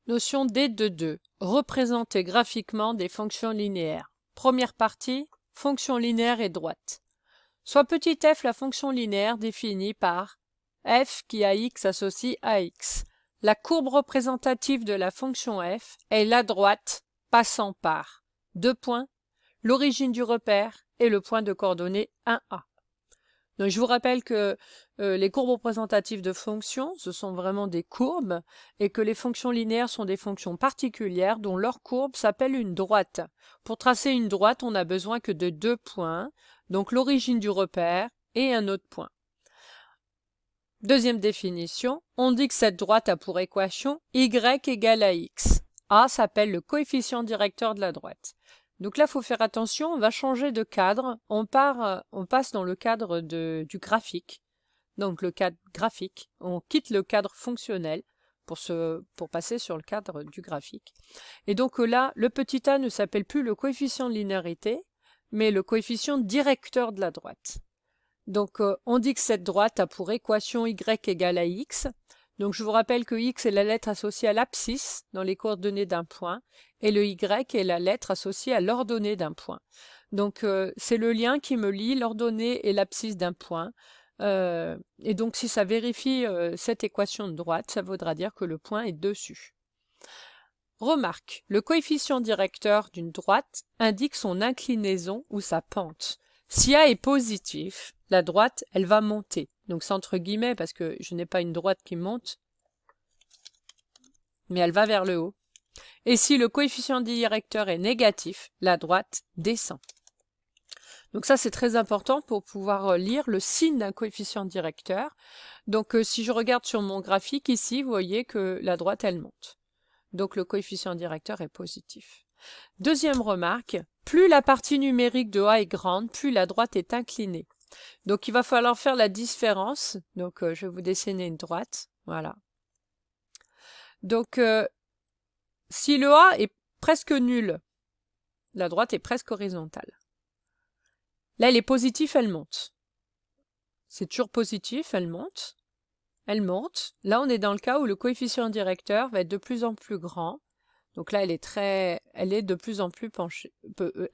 Notion D2.2. Représenter graphiquement des fonctions linéaires. Première partie, fonction linéaire et droite. Soit petit f la fonction linéaire définie par f qui a x associe à x. La courbe représentative de la fonction f est la droite passant par deux points, l'origine du repère et le point de coordonnée 1a. Donc, je vous rappelle que les courbes représentatives de fonctions, ce sont vraiment des courbes, et que les fonctions linéaires sont des fonctions particulières dont leur courbe s'appelle une droite. Pour tracer une droite, on n'a besoin que de deux points, donc l'origine du repère et un autre point. Deuxième définition, on dit que cette droite a pour équation y égale à x. A s'appelle le coefficient directeur de la droite. Donc là, il faut faire attention, on va changer de cadre, on passe dans le cadre du graphique. Donc le cadre graphique, on quitte le cadre fonctionnel pour passer sur le cadre du graphique. Et donc là, le petit a ne s'appelle plus le coefficient de linéarité, mais le coefficient directeur de la droite. Donc on dit que cette droite a pour équation y égale à x. Donc je vous rappelle que x est la lettre associée à l'abscisse dans les coordonnées d'un point et le y est la lettre associée à l'ordonnée d'un point. Donc c'est le lien qui me lie l'ordonnée et l'abscisse d'un point. Et donc si ça vérifie cette équation de droite, ça voudra dire que le point est dessus. Remarque, le coefficient directeur d'une droite indique son inclinaison ou sa pente. Si A est positif, la droite, elle va monter. Donc c'est entre guillemets parce que je n'ai pas une droite qui monte, mais elle va vers le haut. Et si le coefficient directeur est négatif, la droite descend. Donc ça, c'est très important pour pouvoir lire le signe d'un coefficient directeur. Donc si je regarde sur mon graphique ici, vous voyez que la droite, elle monte. Donc le coefficient directeur est positif. Deuxième remarque, plus la partie numérique de A est grande, plus la droite est inclinée. Donc il va falloir faire la différence. Donc je vais vous dessiner une droite. Voilà. Donc si le A est presque nul, la droite est presque horizontale. Là, elle est positive, elle monte. C'est toujours positif, elle monte. Elle monte. Là, on est dans le cas où le coefficient directeur va être de plus en plus grand. Donc là, elle est de plus en plus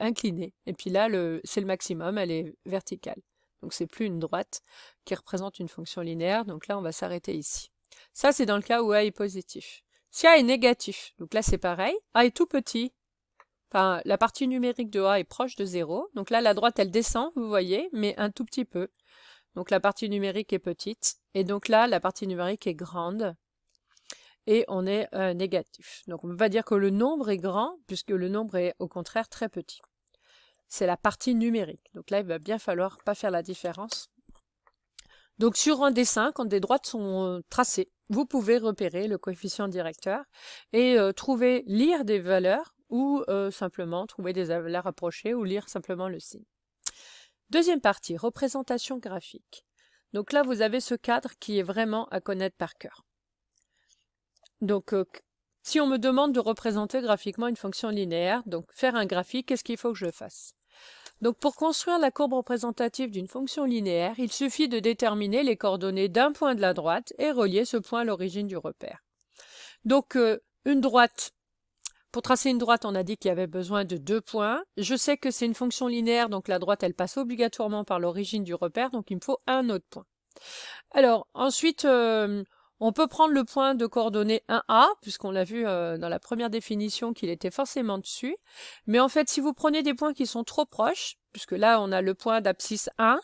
inclinée. Et puis là, c'est le maximum, elle est verticale. Donc c'est plus une droite qui représente une fonction linéaire. Donc là, on va s'arrêter ici. Ça, c'est dans le cas où A est positif. Si A est négatif, donc là, c'est pareil. A est tout petit. Enfin, la partie numérique de A est proche de 0. Donc là, la droite, elle descend, vous voyez, mais un tout petit peu. Donc la partie numérique est petite. Et donc là, la partie numérique est grande. Et on est négatif. Donc on ne peut pas dire que le nombre est grand, puisque le nombre est au contraire très petit. C'est la partie numérique. Donc là, il va bien falloir pas faire la différence. Donc sur un dessin, quand des droites sont tracées, vous pouvez repérer le coefficient directeur et lire des valeurs ou simplement trouver des valeurs approchées ou lire simplement le signe. Deuxième partie, représentation graphique. Donc là, vous avez ce cadre qui est vraiment à connaître par cœur. Donc, si on me demande de représenter graphiquement une fonction linéaire, donc faire un graphique, qu'est-ce qu'il faut que je fasse? Donc, pour construire la courbe représentative d'une fonction linéaire, il suffit de déterminer les coordonnées d'un point de la droite et relier ce point à l'origine du repère. Donc, une droite, pour tracer une droite, on a dit qu'il y avait besoin de deux points. Je sais que c'est une fonction linéaire, donc la droite, elle passe obligatoirement par l'origine du repère, donc il me faut un autre point. Alors, ensuite, on peut prendre le point de coordonnée 1A, puisqu'on l'a vu dans la première définition qu'il était forcément dessus. Mais en fait, si vous prenez des points qui sont trop proches, puisque là, on a le point d'abscisse 1,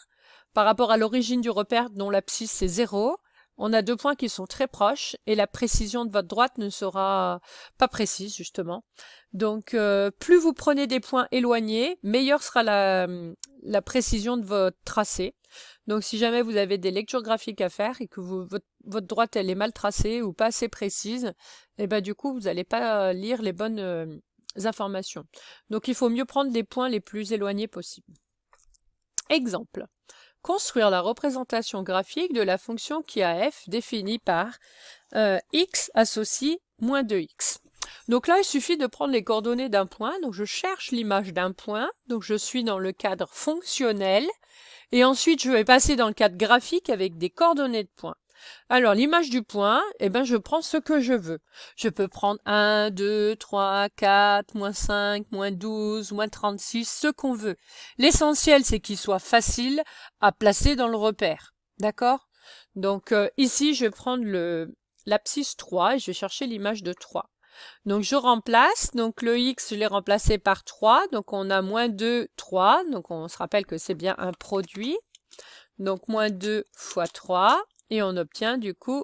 par rapport à l'origine du repère dont l'abscisse c'est 0, on a deux points qui sont très proches et la précision de votre droite ne sera pas précise, justement. Donc, plus vous prenez des points éloignés, meilleure sera la précision de votre tracé. Donc, si jamais vous avez des lectures graphiques à faire et que votre droite elle est mal tracée ou pas assez précise, et ben du coup, vous n'allez pas lire les bonnes informations. Donc, il faut mieux prendre les points les plus éloignés possibles. Exemple. Construire la représentation graphique de la fonction qui a f définie par x associe moins 2x. Donc là, il suffit de prendre les coordonnées d'un point. Donc, je cherche l'image d'un point. Donc, je suis dans le cadre fonctionnel. Et ensuite, je vais passer dans le cadre graphique avec des coordonnées de points. Alors, l'image du point, eh ben, je prends ce que je veux. Je peux prendre 1, 2, 3, 4, moins 5, moins 12, moins 36, ce qu'on veut. L'essentiel, c'est qu'il soit facile à placer dans le repère. D'accord? Donc, ici, je vais prendre l'abscisse 3 et je vais chercher l'image de 3. Donc, je remplace. Donc, le x, je l'ai remplacé par 3. Donc, on a moins 2, 3. Donc, on se rappelle que c'est bien un produit. Donc, moins 2 fois 3. Et on obtient du coup,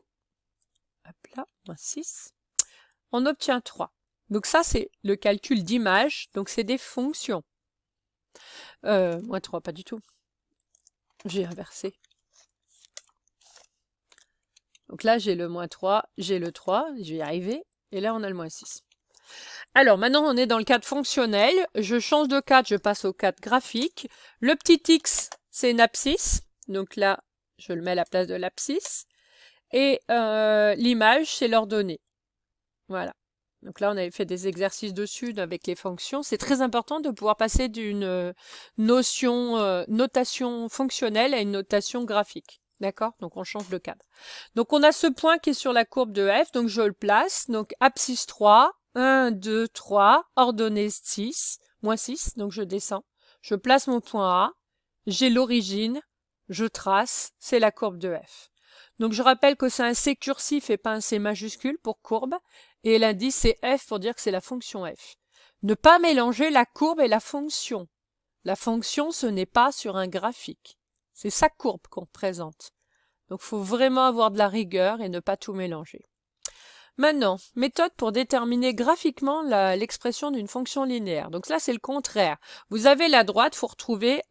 hop là, moins 6. On obtient 3. Donc ça, c'est le calcul d'image. Donc, c'est des fonctions. Moins 3, pas du tout. J'ai inversé. Donc là, j'ai le moins 3, j'ai le 3, je vais y arriver. Et là, on a le moins 6. Alors, maintenant, on est dans le cadre fonctionnel. Je change de cadre, je passe au cadre graphique. Le petit x, c'est une abscisse. Donc là, je le mets à la place de l'abscisse. Et l'image, c'est l'ordonnée. Voilà. Donc là, on avait fait des exercices dessus avec les fonctions. C'est très important de pouvoir passer d'une notation fonctionnelle à une notation graphique. D'accord? Donc, on change de cadre. Donc, on a ce point qui est sur la courbe de f. Donc, je le place. Donc, abscisse 3, 1, 2, 3, ordonnée 6, moins 6. Donc, je descends. Je place mon point A. J'ai l'origine. Je trace. C'est la courbe de f. Donc, je rappelle que c'est un C cursif et pas un C majuscule pour courbe. Et l'indice, c'est f pour dire que c'est la fonction f. Ne pas mélanger la courbe et la fonction. La fonction, ce n'est pas sur un graphique. C'est sa courbe qu'on présente. Donc, il faut vraiment avoir de la rigueur et ne pas tout mélanger. Maintenant, méthode pour déterminer graphiquement l'expression d'une fonction linéaire. Donc là, c'est le contraire. Vous avez la droite, il faut retrouver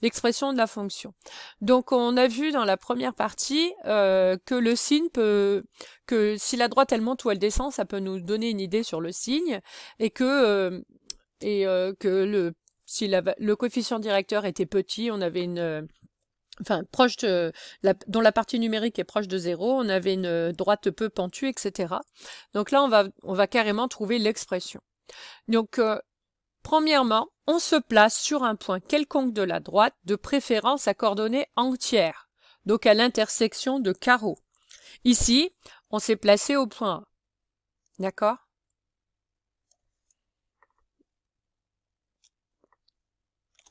l'expression de la fonction. Donc on a vu dans la première partie que le signe que si la droite elle monte ou elle descend, ça peut nous donner une idée sur le signe et que si le coefficient directeur était petit, on avait proche dont la partie numérique est proche de 0, on avait une droite peu pentue, etc. Donc là, on va carrément trouver l'expression. Donc, premièrement, on se place sur un point quelconque de la droite, de préférence à coordonnées entières, donc à l'intersection de carreaux. Ici, on s'est placé au point A. D'accord?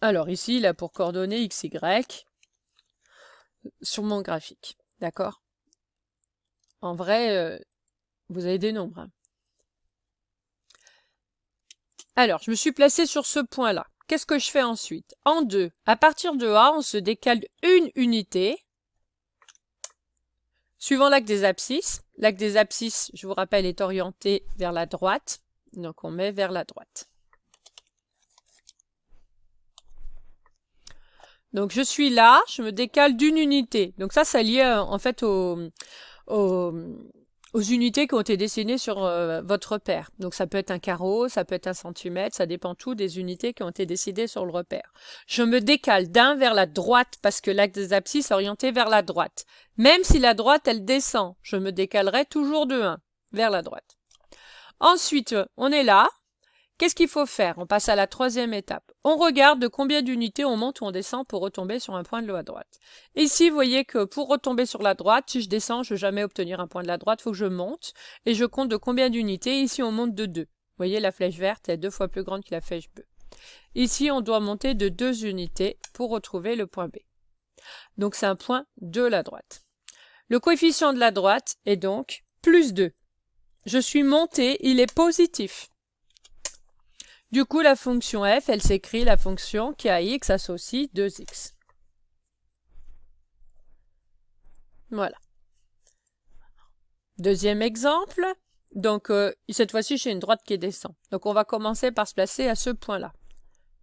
Alors ici, là, pour coordonnées x, y, sur mon graphique. D'accord? En vrai, vous avez des nombres. Hein. Alors, je me suis placée sur ce point-là. Qu'est-ce que je fais ensuite? En 2, à partir de A, on se décale une unité, suivant l'axe des abscisses. L'axe des abscisses, je vous rappelle, est orienté vers la droite. Donc, on met vers la droite. Donc, je suis là, je me décale d'une unité. Donc, ça lié en fait aux unités qui ont été dessinées sur votre repère. Donc ça peut être un carreau, ça peut être un centimètre, ça dépend tout des unités qui ont été décidées sur le repère. Je me décale d'un vers la droite parce que l'axe des abscisses est orienté vers la droite. Même si la droite, elle descend, je me décalerai toujours de 1 vers la droite. Ensuite, on est là. Qu'est-ce qu'il faut faire? On passe à la troisième étape. On regarde de combien d'unités on monte ou on descend pour retomber sur un point de l'eau à droite. Ici, vous voyez que pour retomber sur la droite, si je descends, je ne vais jamais obtenir un point de la droite, il faut que je monte. Et je compte de combien d'unités. Ici, on monte de 2. Vous voyez, la flèche verte est 2 fois plus grande que la flèche bleue. Ici, on doit monter de 2 unités pour retrouver le point B. Donc, c'est un point de la droite. Le coefficient de la droite est donc plus 2. Je suis monté, il est positif. Du coup, la fonction f, elle s'écrit la fonction qui a x associe 2x. Voilà. Deuxième exemple. Donc, cette fois-ci, j'ai une droite qui descend. Donc, on va commencer par se placer à ce point-là.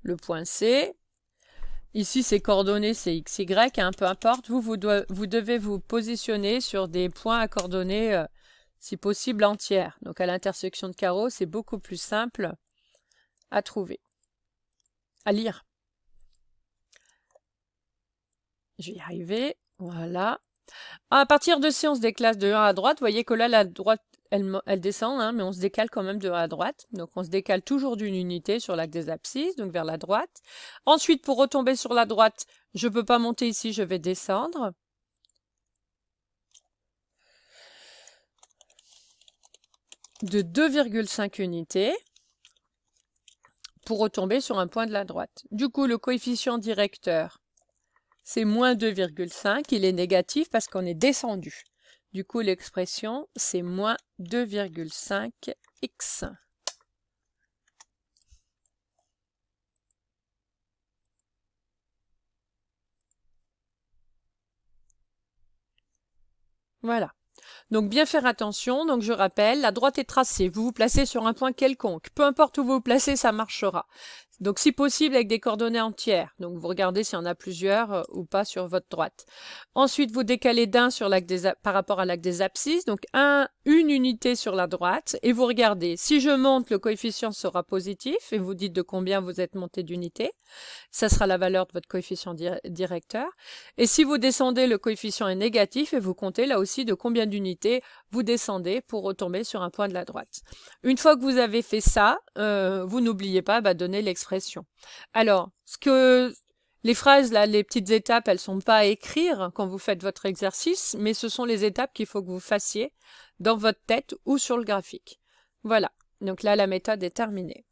Le point C. Ici, ces coordonnées, c'est x, y, hein, peu importe. Vous devez vous positionner sur des points à coordonnées, si possible, entières. Donc, à l'intersection de carreaux, c'est beaucoup plus simple à trouver, à lire. Je vais y arriver. Voilà. À partir de C, on se décale de 1 à droite. Vous voyez que là, la droite, elle descend, hein, mais on se décale quand même de 1 à droite. Donc, on se décale toujours d'une unité sur l'axe des abscisses, donc vers la droite. Ensuite, pour retomber sur la droite, je ne peux pas monter ici, je vais descendre. de 2,5 unités pour retomber sur un point de la droite. Du coup, le coefficient directeur, c'est moins 2,5. Il est négatif parce qu'on est descendu. Du coup, l'expression, c'est moins 2,5x. Voilà. Donc, bien faire attention. Donc, je rappelle, la droite est tracée. Vous vous placez sur un point quelconque. Peu importe où vous vous placez, ça marchera. Donc, si possible, avec des coordonnées entières. Donc, vous regardez s'il y en a plusieurs ou pas sur votre droite. Ensuite, vous décalez d'un sur par rapport à l'axe des abscisses. Donc, une unité sur la droite. Et vous regardez. Si je monte, le coefficient sera positif. Et vous dites de combien vous êtes monté d'unité. Ça sera la valeur de votre coefficient directeur. Et si vous descendez, le coefficient est négatif. Et vous comptez là aussi de combien d'unités vous descendez pour retomber sur un point de la droite. Une fois que vous avez fait ça, vous n'oubliez pas donner l'expression. Alors, les phrases, là, les petites étapes, elles sont pas à écrire quand vous faites votre exercice, mais ce sont les étapes qu'il faut que vous fassiez dans votre tête ou sur le graphique. Voilà. Donc là, la méthode est terminée.